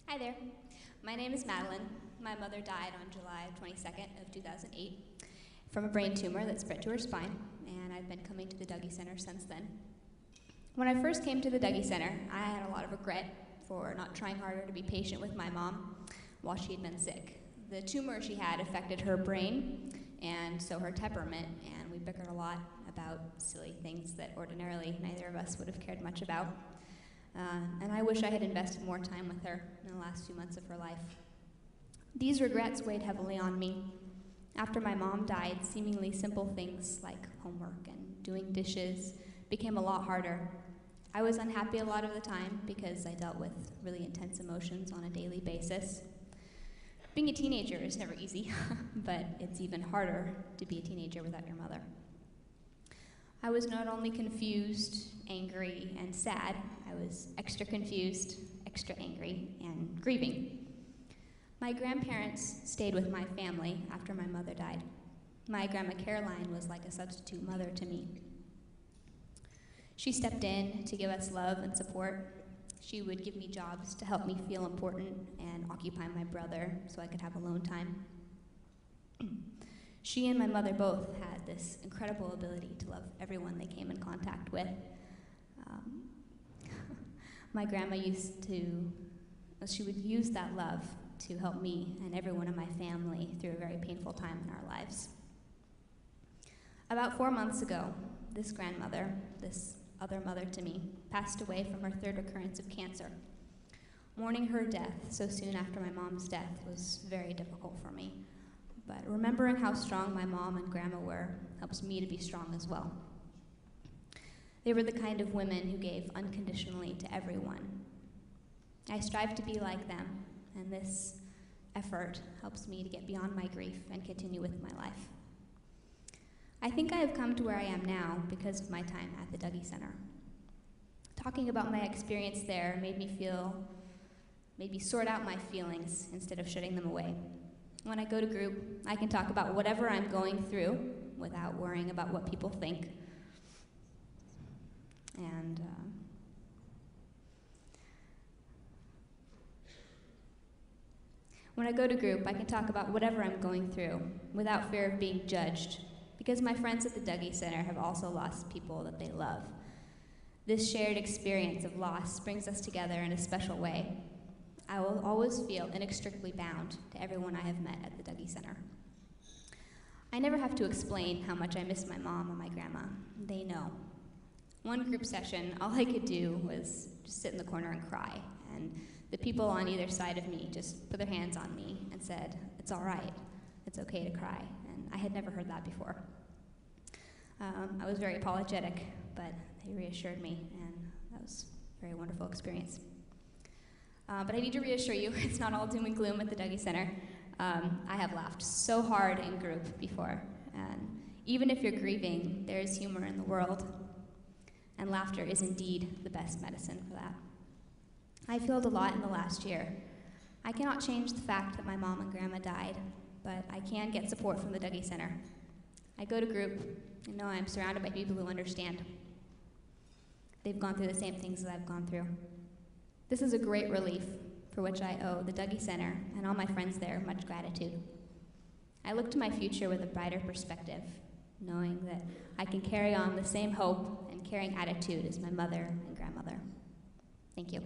Hi there. My name is Madeleine. My mother died on July 22nd of 2008 from a brain tumor that spread to her spine, and I've been coming to the Dougy Center since then. When I first came to the Dougy Center, I had a lot of regret for not trying harder to be patient with my mom while she had been sick. The tumor she had affected her brain and so her temperament, and we bickered a lot about silly things that ordinarily neither of us would have cared much about. And I wish I had invested more time with her in the last few months of her life. These regrets weighed heavily on me. After my mom died, seemingly simple things like homework and doing dishes became a lot harder. I was unhappy a lot of the time because I dealt with really intense emotions on a daily basis. Being a teenager is never easy, but it's even harder to be a teenager without your mother. I was not only confused, angry, and sad, I was extra confused, extra angry, and grieving. My grandparents stayed with my family after my mother died. My Grandma Caroline was like a substitute mother to me. She stepped in to give us love and support. She would give me jobs to help me feel important and occupy my brother so I could have alone time. She and my mother both had this incredible ability to love everyone they came in contact with. My grandma she would use that love to help me and everyone in my family through a very painful time in our lives. About 4 months ago, this grandmother, this other mother to me, passed away from her third recurrence of cancer. Mourning her death so soon after my mom's death was very difficult for me. But remembering how strong my mom and grandma were helps me to be strong as well. They were the kind of women who gave unconditionally to everyone. I strive to be like them, and this effort helps me to get beyond my grief and continue with my life. I think I have come to where I am now because of my time at the Dougy Center. Talking about my experience there made me sort out my feelings instead of shutting them away. When I go to group, I can talk about whatever I'm going through without worrying about what people think. And when I go to group, I can talk about whatever I'm going through without fear of being judged, because my friends at the Dougy Center have also lost people that they love. This shared experience of loss brings us together in a special way. I will always feel inextricably bound to everyone I have met at the Dougy Center. I never have to explain how much I miss my mom or my grandma. They know. One group session, all I could do was just sit in the corner and cry, and the people on either side of me just put their hands on me and said, "It's all right, it's okay to cry," and I had never heard that before. I was very apologetic, but they reassured me, and that was a very wonderful experience. But I need to reassure you, it's not all doom and gloom at the Dougy Center. I have laughed so hard in group before, and even if you're grieving, there is humor in the world, and laughter is indeed the best medicine for that. I failed a lot in the last year. I cannot change the fact that my mom and grandma died, but I can get support from the Dougy Center. I go to group and know I'm surrounded by people who understand. They've gone through the same things that I've gone through. This is a great relief for which I owe the Dougy Center and all my friends there much gratitude. I look to my future with a brighter perspective, knowing that I can carry on the same hope and caring attitude as my mother and grandmother. Thank you.